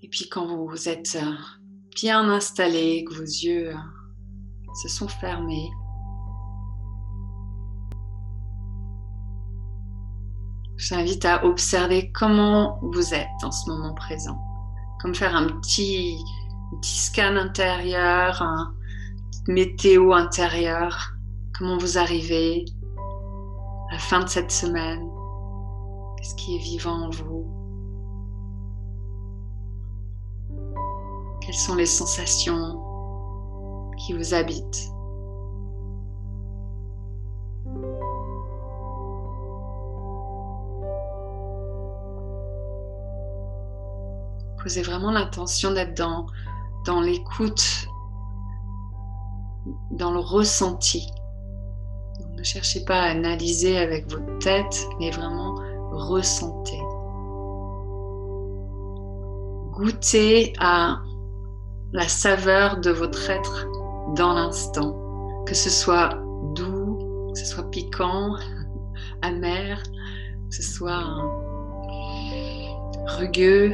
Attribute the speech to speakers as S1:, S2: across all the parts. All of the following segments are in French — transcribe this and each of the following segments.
S1: Et puis quand vous êtes bien installé, que vos yeux se sont fermés, je t'invite à observer comment vous êtes en ce moment présent. Comme faire un petit scan intérieur, un météo intérieur. Comment vous arrivez à la fin de cette semaine? Qu'est-ce qui est vivant en vous? Quelles sont les sensations qui vous habitent? Posez vraiment l'intention d'être dans l'écoute, dans le ressenti. Ne cherchez pas à analyser avec votre tête, mais vraiment ressentez. Goûtez à la saveur de votre être dans l'instant, que ce soit doux, que ce soit piquant, amer, que ce soit rugueux,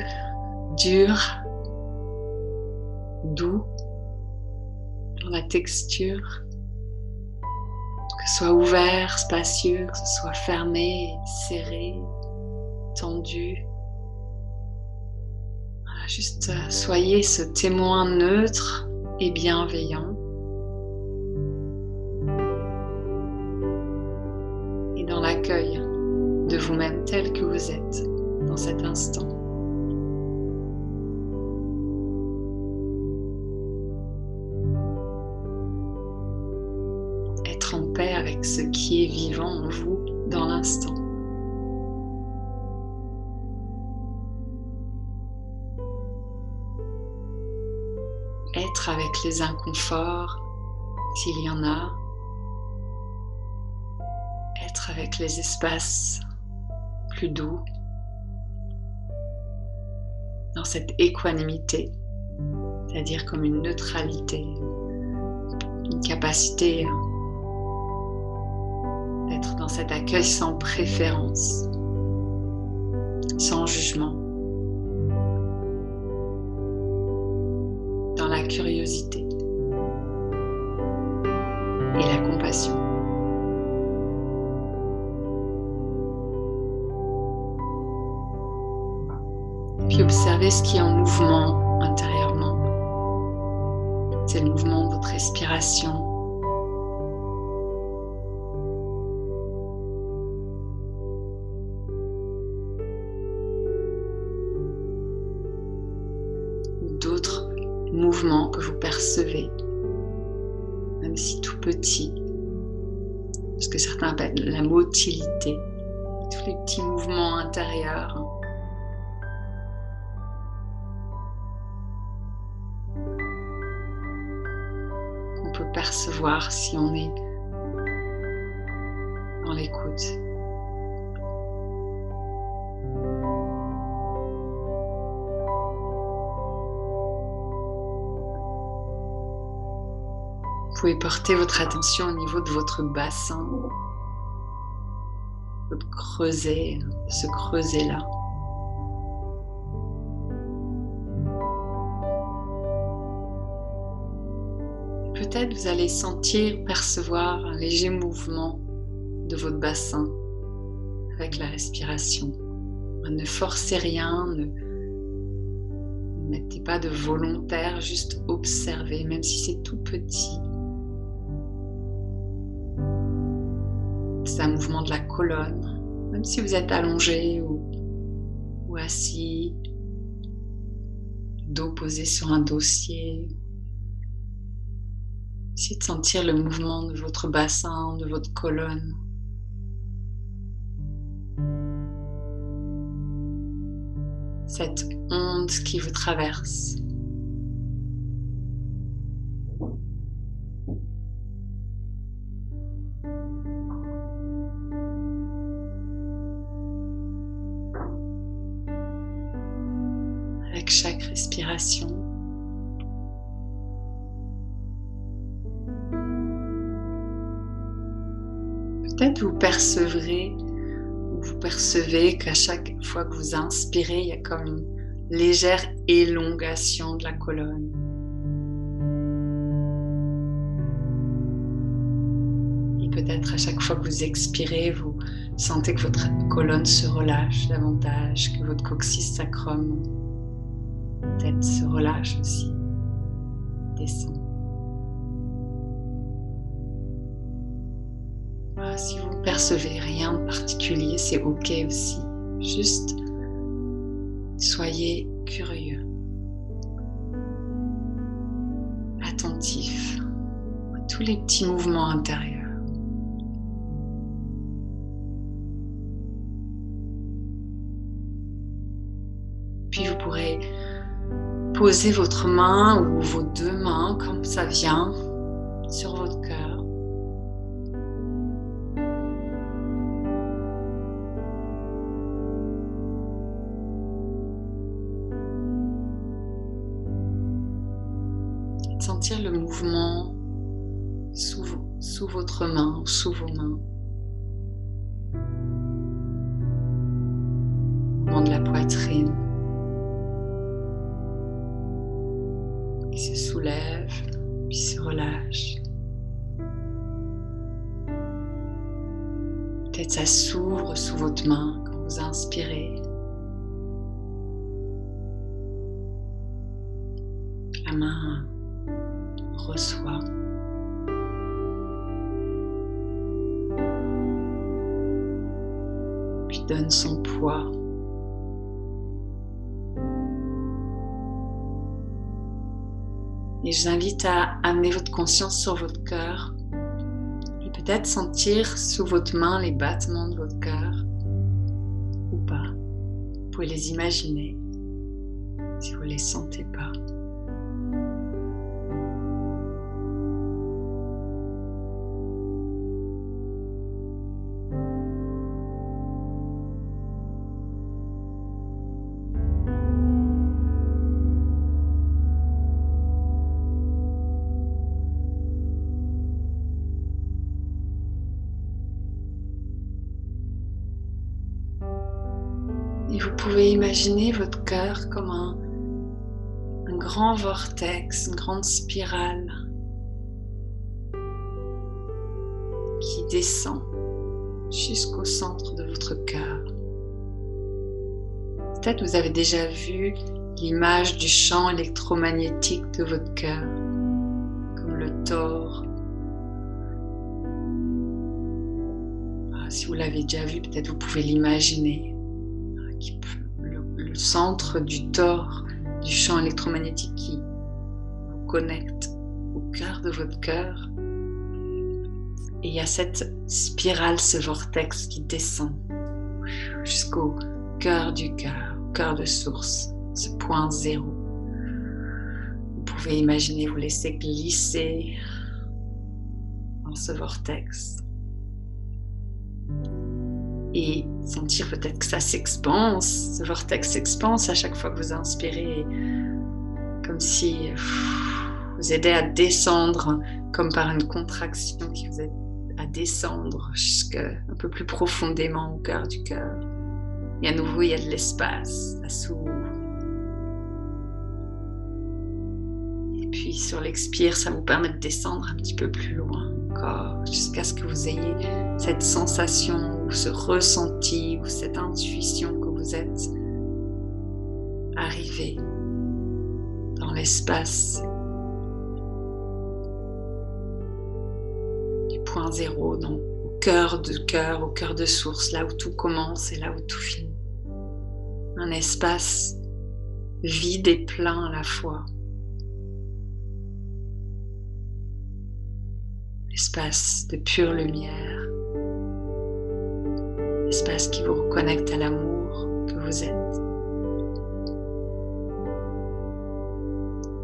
S1: dur, doux, dans la texture, que ce soit ouvert, spacieux, que ce soit fermé, serré, tendu. Voilà, juste soyez ce témoin neutre et bienveillant. Et dans l'accueil de vous-même tel que vous êtes dans cet instant. Être en paix avec ce qui est vivant en vous dans l'instant. Être avec les inconforts, s'il y en a. Être avec les espaces plus doux. Dans cette équanimité, c'est-à-dire comme une neutralité, une capacité d'être dans cet accueil sans préférence, sans jugement, dans la curiosité et la compassion. Puis observez ce qui est en mouvement intérieurement. C'est le mouvement de votre respiration. D'autres mouvements que vous percevez, même si tout petits, ce que certains appellent la motilité, tous les petits mouvements intérieurs. Qu'on peut percevoir si on est dans l'écoute. Vous pouvez porter votre attention au niveau de votre bassin, votre creuset, ce creuset-là. Peut-être vous allez sentir, percevoir un léger mouvement de votre bassin avec la respiration. Ne forcez rien, ne mettez pas de volontaire, juste observez, même si c'est tout petit. C'est un mouvement de la colonne, même si vous êtes allongé ou assis, dos posé sur un dossier. Essayez de sentir le mouvement de votre bassin, de votre colonne. Cette onde qui vous traverse. Avec chaque respiration, peut-être vous percevrez ou vous percevez qu'à chaque fois que vous inspirez, il y a comme légère élongation de la colonne. Et peut-être à chaque fois que vous expirez, vous sentez que votre colonne se relâche davantage, que votre coccyx sacrum peut-être se relâche aussi, descend. Voilà, si vous ne percevez rien de particulier, c'est ok aussi. Juste soyez curieux, attentif à tous les petits mouvements intérieurs. Puis vous pourrez poser votre main ou vos deux mains comme ça vient sur votre cœur. Et de sentir le mouvement sous votre main ou sous vos mains. Le mouvement de la poitrine qui se soulève puis se relâche. Peut-être ça s'ouvre sous votre main quand vous inspirez. La main reçoit. Puis donne son poids. Et je vous invite à amener votre conscience sur votre cœur et peut-être sentir sous votre main les battements de votre cœur ou pas. Vous pouvez les imaginer si vous ne les sentez pas. Et vous pouvez imaginer votre cœur comme un grand vortex, une grande spirale qui descend jusqu'au centre de votre cœur. Peut-être vous avez déjà vu l'image du champ électromagnétique de votre cœur, comme le tore. Si vous l'avez déjà vu, peut-être vous pouvez l'imaginer. Le centre du tore du champ électromagnétique qui vous connecte au cœur de votre cœur. Et il y a cette spirale, ce vortex qui descend jusqu'au cœur du cœur, au cœur de source, ce point zéro. Vous pouvez imaginer vous laisser glisser dans ce vortex. Et sentir peut-être que ça s'expanse, ce vortex s'expanse à chaque fois que vous inspirez, comme si vous aidez à descendre, comme par une contraction qui vous aide à descendre jusqu'à un peu plus profondément au cœur du cœur. Et à nouveau, il y a de l'espace, ça s'ouvre. Et puis sur l'expire, ça vous permet de descendre un petit peu plus loin encore, jusqu'à ce que vous ayez cette sensation ou ce ressenti ou cette intuition que vous êtes arrivé dans l'espace du point zéro, donc au cœur, au cœur de source, là où tout commence et là où tout finit. Un espace vide et plein à la fois. Espace de pure lumière. Espace qui vous reconnecte à l'amour que vous êtes.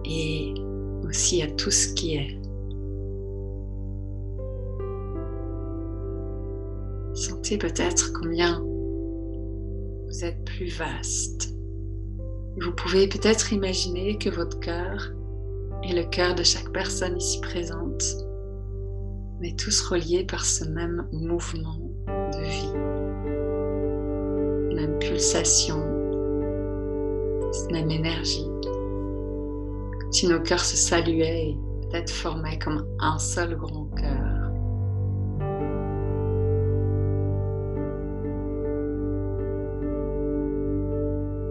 S1: Et aussi à tout ce qui est. Sentez peut-être combien vous êtes plus vaste. Vous pouvez peut-être imaginer que votre cœur et le cœur de chaque personne ici présente, on est tous reliés par ce même mouvement de vie, même pulsation, cette même énergie. Comme si nos cœurs se saluaient et peut-être formaient comme un seul grand cœur.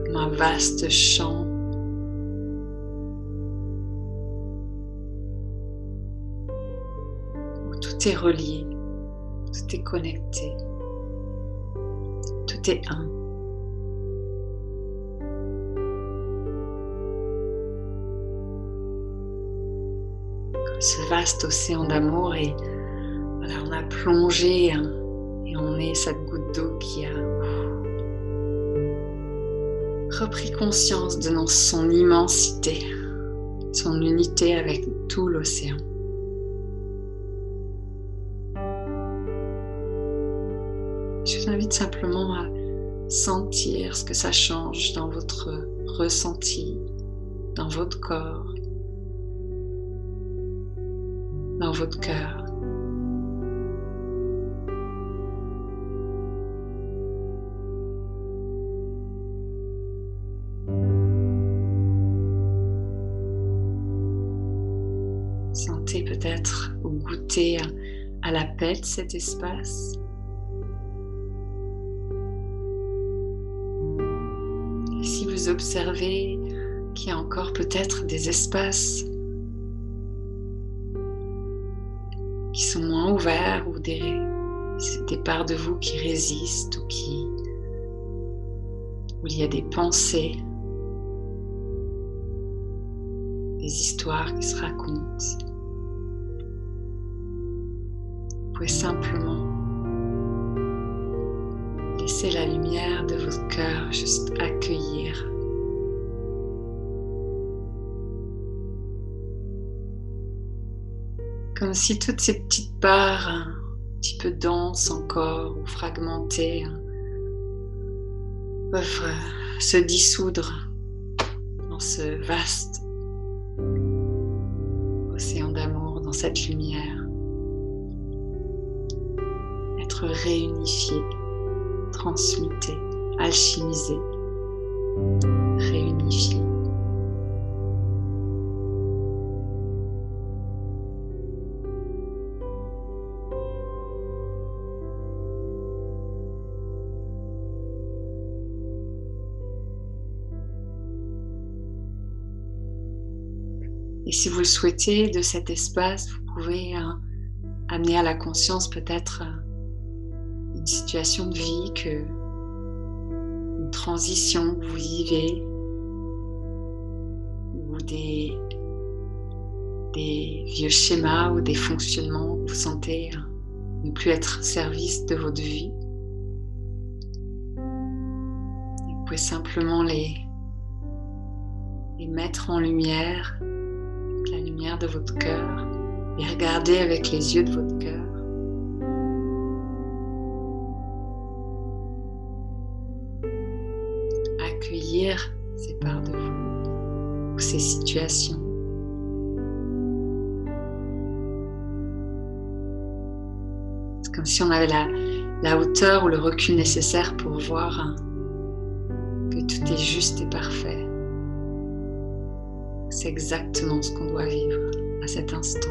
S1: Comme un vaste champ où tout est relié, tout est connecté, tout est un. Ce vaste océan d'amour et voilà, on a plongé et on est cette goutte d'eau qui a repris conscience de son immensité, son unité avec tout l'océan. Je vous invite simplement à sentir ce que ça change dans votre ressenti, dans votre corps, dans votre cœur. Sentez peut-être ou goûtez à la paix de cet espace. Et si vous observez qu'il y a encore peut-être des espaces qui sont moins ouverts ou des parts de vous qui résistent ou où il y a des pensées, des histoires qui se racontent. Vous pouvez simplement laisser la lumière de votre cœur juste accueillir. Comme si toutes ces petites parts, un petit peu denses encore ou fragmentées, peuvent se dissoudre dans ce vaste océan d'amour, dans cette lumière. Être réunifié, transmuté, alchimisé, réunifié. Et si vous le souhaitez, de cet espace, vous pouvez amener à la conscience peut-être une situation de vie, une transition que vous vivez, ou des vieux schémas ou des fonctionnements que vous sentez ne plus être au service de votre vie. Et vous pouvez simplement les mettre en lumière, la lumière de votre cœur, et regarder avec les yeux de votre cœur. Accueillir ces parts de vous ou ces situations. C'est comme si on avait la hauteur ou le recul nécessaire pour voir que tout est juste et parfait. C'est exactement ce qu'on doit vivre à cet instant.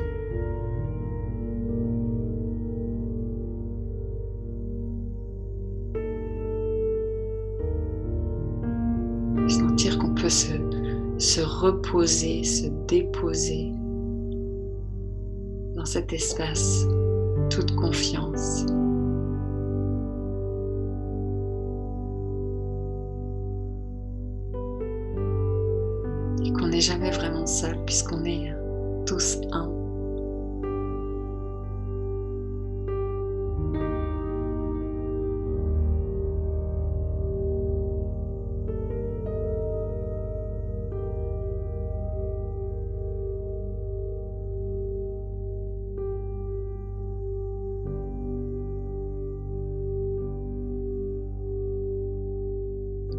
S1: Sentir qu'on peut se reposer, se déposer dans cet espace, toute confiance. Et qu'on n'est jamais vraiment seul puisqu'on est tous un.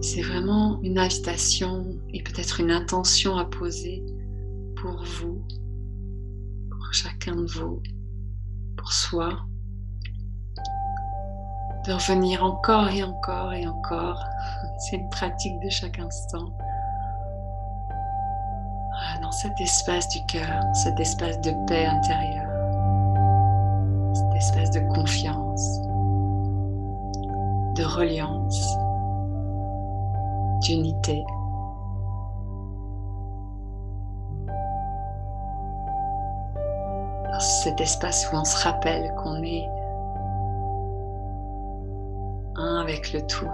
S1: C'est vraiment une invitation et peut-être une intention à poser pour vous, pour chacun de vous, pour soi, de revenir encore et encore et encore. C'est une pratique de chaque instant, Dans cet espace du cœur, cet espace de paix intérieure, cet espace de confiance, de reliance, d'unité. Dans cet espace où on se rappelle qu'on est un avec le tout,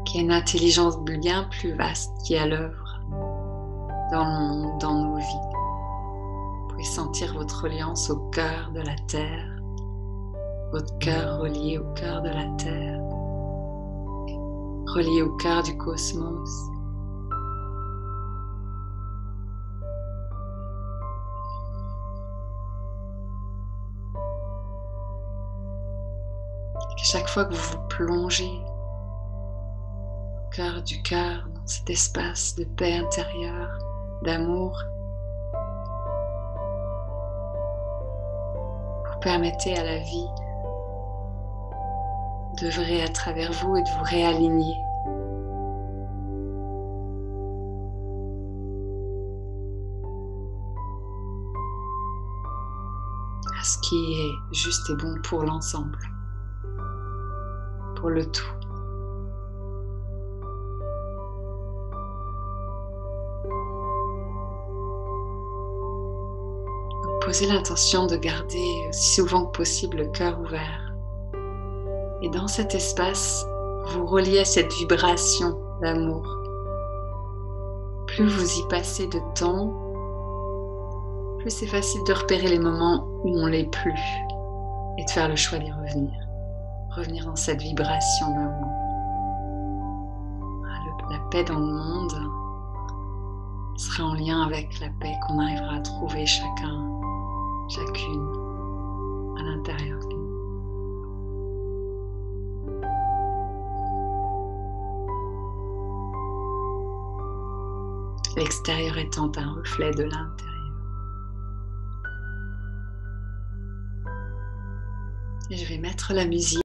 S1: qu'il y a une intelligence bien plus vaste qui est à l'œuvre dans le monde, dans nos vies. Vous pouvez sentir votre reliance au cœur de la Terre, votre cœur relié au cœur de la Terre, relié au cœur du cosmos. Et chaque fois que vous vous plongez au cœur du cœur, dans cet espace de paix intérieure, d'amour, vous permettez à la vie d'œuvrer à travers vous et de vous réaligner. À ce qui est juste et bon pour l'ensemble, pour le tout. Posez l'intention de garder aussi souvent que possible le cœur ouvert. Et dans cet espace, vous reliez à cette vibration d'amour. Plus vous y passez de temps, plus c'est facile de repérer les moments où on l'est plus et de faire le choix d'y revenir. Revenir dans cette vibration d'amour. La paix dans le monde sera en lien avec la paix qu'on arrivera à trouver chacun, chacune à l'intérieur de nous. L'extérieur étant un reflet de l'intérieur. Et je vais mettre la musique.